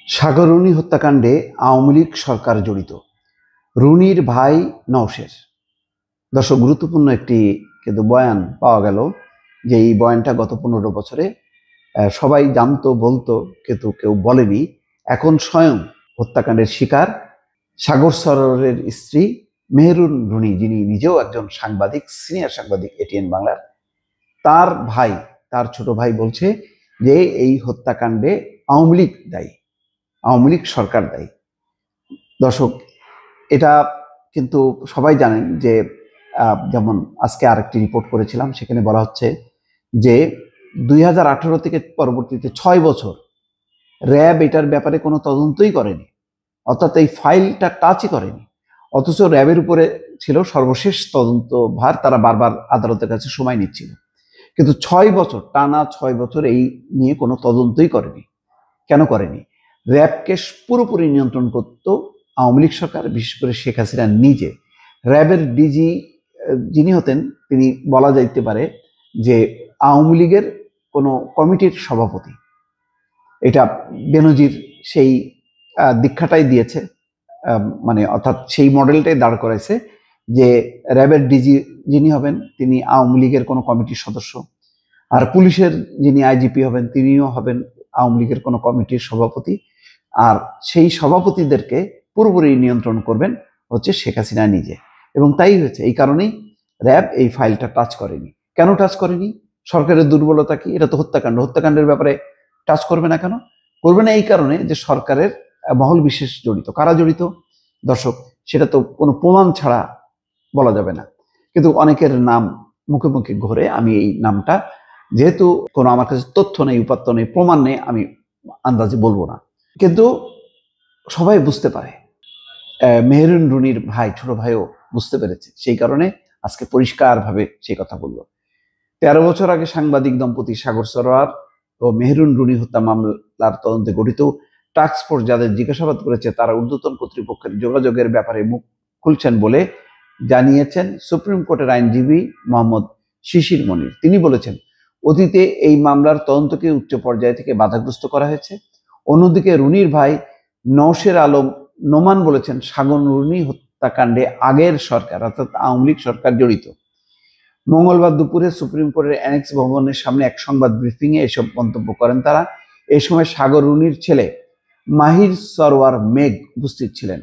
সাগর Rooney হত্যাকাণ্ডে আওয়ামী লীগ সরকার জড়িত। রুনির ভাই নওশের। দর্শক, গুরুত্বপূর্ণ একটি কিন্তু বয়ান পাওয়া গেল, যে এই বয়ানটা গত 15 বছরে সবাই জানতো, বলতো, কিন্তু কেউ বলেনি। এখন স্বয়ং হত্যাকাণ্ডের শিকার সাগর সরোয়ারের স্ত্রী মেহেরুন রুনি, যিনি নিজেও একজন সাংবাদিক, সিনিয়র সাংবাদিক এটিএন বাংলার, তার ভাই, তার ছোট ভাই বলছে যে এই হত্যাকাণ্ডে আওয়ামী লীগ দায়ী, আওয়ামী লীগ সরকার দায়ী। দর্শক, এটা কিন্তু সবাই জানেন যে যেমন আজকে আরেকটি রিপোর্ট করেছিলাম, সেখানে বলা হচ্ছে যে 2018 থেকে পরবর্তীতে 6 বছর র্যাব এটার ব্যাপারে কোনো তদন্তই করেনি, অর্থাৎ এই ফাইলটা টাচই করেনি। অথচ র্যাবের উপরে ছিল সর্বশেষ তদন্ত ভার, তারা বারবার আদালতের কাছে সময় নিচ্ছিল, কিন্তু 6 বছর টানা 6 বছর এই নিয়ে কোনো তদন্তই করেনি। কেন করেনি? র্যাবকে পুরোপুরি নিয়ন্ত্রণ করত আওয়ামী লীগ সরকার, বিশেষ করে শেখ হাসিনা নিজে। র্যাবের ডিজি যিনি হতেন, তিনি বলা যাইতে পারে যে আওয়ামী লীগের কোনো কমিটির সভাপতি। এটা বেনজির সেই দীক্ষাটাই দিয়েছে, মানে অর্থাৎ সেই মডেলটাই দাঁড় করাইছে যে র্যাবের ডিজি যিনি হবেন তিনি আওয়ামী লীগের কোনো কমিটির সদস্য, আর পুলিশের যিনি আইজিপি হবেন তিনিও হবেন আওয়ামী লীগের কোনো কমিটির সভাপতি। আর সেই সভাপতিদেরকে পুরোপুরি নিয়ন্ত্রণ করবেন হচ্ছে শেখ হাসিনা নিজে। এবং তাই হয়েছে, এই কারণেই র্যাব এই ফাইলটা টাচ করেনি। কেন টাচ করেনি? সরকারের দুর্বলতা কি? এটা তো হত্যাকাণ্ড, হত্যাকাণ্ডের ব্যাপারে টাচ করবে না কেন? করবে না এই কারণে যে সরকারের মহল বিশেষ জড়িত। কারা জড়িত দর্শক, সেটা তো কোনো প্রমাণ ছাড়া বলা যাবে না, কিন্তু অনেকের নাম মুখে মুখে ঘোরে। আমি এই নামটা, যেহেতু কোনো আমার কাছে তথ্য নেই, উপাত্ত নেই, প্রমাণ নেই, আমি আন্দাজে বলবো না, কিন্তু সবাই বুঝতে পারে। মেহেরুন রুনির ভাই, ছোট ভাইও বুঝতে পেরেছে, সেই কারণে আজকে পরিষ্কারভাবে সেই কথা বলল। 13 বছর আগে সাংবাদিক দম্পতি সাগর সরোয়ার ও মেহেরুন রুনি হত্যা মামলার তদন্তে গঠিত টাস্ক ফোর্স যাদের জিজ্ঞাসাবাদ করেছে, তারা ঊর্ধ্বতন কর্তৃপক্ষের যোগাযোগের ব্যাপারে মুখ খুলছেন বলে জানিয়েছেন সুপ্রিম কোর্টের আইনজীবী মোহাম্মদ শিশির মনির। তিনি বলেছেন, অতীতে এই মামলার তদন্তকে উচ্চ পর্যায় থেকে বাধাগ্রস্ত করা হয়েছে। অন্যদিকে রুনির ভাই নওশের আলম নোমান বলেছেন, সাগর রুনি হত্যাকাণ্ডে আগের সরকার অর্থাৎ আওয়ামী লীগ সরকার জড়িত। মঙ্গলবার দুপুরে সুপ্রিম কোর্টের অ্যানেক্স ভবনের সামনে এক সংবাদ ব্রিফিংয়ে এসব মন্তব্য করেন তারা। এই সময় সাগর রুনির ছেলে মাহির সরওয়ার মেঘ উপস্থিত ছিলেন।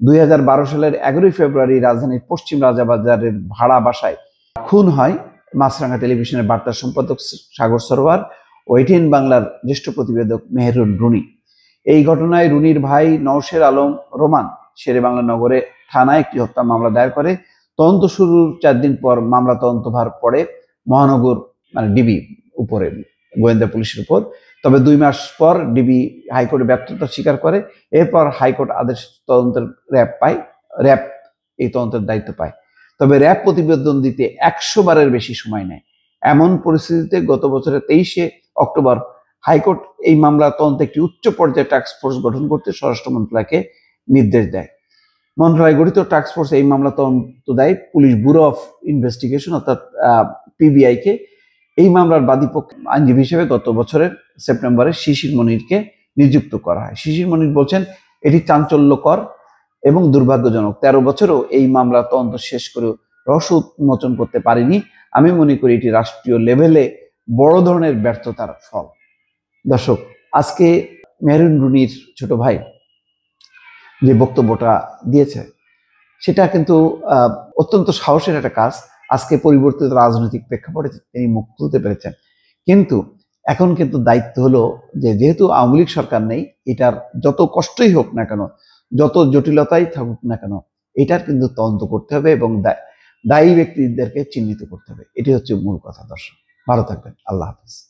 2012 সালের 11 ফেব্রুয়ারি রাজধানীর পশ্চিম রাজাবাজারের ভাড়া বাসায় খুন হয় মাছরাঙা টেলিভিশনের বার্তা সম্পাদক সাগর সরোয়ার ও এটিএন বাংলার জ্যেষ্ঠ প্রতিবেদক মেহেরুন রুনি। এই ঘটনায় রুনির ভাই নওশের আলম রোমান শেরেবাংলা নগরে থানায় একটি হত্যা মামলা দায়ের করে। তদন্ত শুরুর 4 দিন পর মামলা তদন্তভার পড়ে মহানগর ডিবি উপরে, গোয়েন্দা পুলিশের উপর। তবে 2 মাস পর ডিবি হাইকোর্টে ব্যর্থতা স্বীকার করে। এরপর হাইকোর্ট আদেশ তদন্তের র্যাব এই তদন্তের দায়িত্ব পায়। তবে র্যাব প্রতিবেদন দিতে 100 বারের বেশি সময় নেয়। এমন পরিস্থিতিতে গত বছরের 23 অক্টোবর হাইকোর্ট এই মামলা তদন্তে একটি উচ্চ পর্যায়ে টাস্ক ফোর্স গঠন করতে স্বরাষ্ট্র মন্ত্রণালয়কে নির্দেশ দেয়। মন্ত্রণালয় গঠিত টাস্ক ফোর্স এই মামলা তদন্ত দেয় পুলিশ ব্যুরো অফ ইনভেস্টিগেশন অর্থাৎ পিবিআই কে। এই মামলার বাদীপক্ষ আইনজীবী হিসেবে গত বছরের সেপ্টেম্বরে শিশির মনিরকে নিযুক্ত করা হয়। শিশির মনির বলছেন, এটি চাঞ্চল্যকর এবং দুর্ভাগ্যজনক। 13 বছরও এই মামলা তদন্ত শেষ করে রহস্য উন্মোচন করতে পারেনি। আমি মনে করি এটি রাষ্ট্রীয় লেভেলে বড় ধরনের ব্যর্থতার ফল। দর্শক, আজকে মেহেরুন রুনির ছোট ভাই যে বক্তব্যটা দিয়েছে, সেটা কিন্তু অত্যন্ত সাহসের একটা কাজ। আজকে পরিবর্তিত রাজনৈতিক প্রেক্ষাপটে তিনি মুখ খুলতে পেরেছেন, কিন্তু এখন কিন্তু দায়িত্ব হলো যে যেহেতু আওয়ামী লীগ সরকার নেই, এটার যত কষ্টই হোক না কেন, যত জটিলতাই থাকুক না কেন, এটার কিন্তু তদন্ত করতে হবে এবং দায়ী ব্যক্তিদেরকে চিহ্নিত করতে হবে। এটি হচ্ছে মূল কথা। দর্শক, ভালো থাকবেন। আল্লাহ হাফেজ।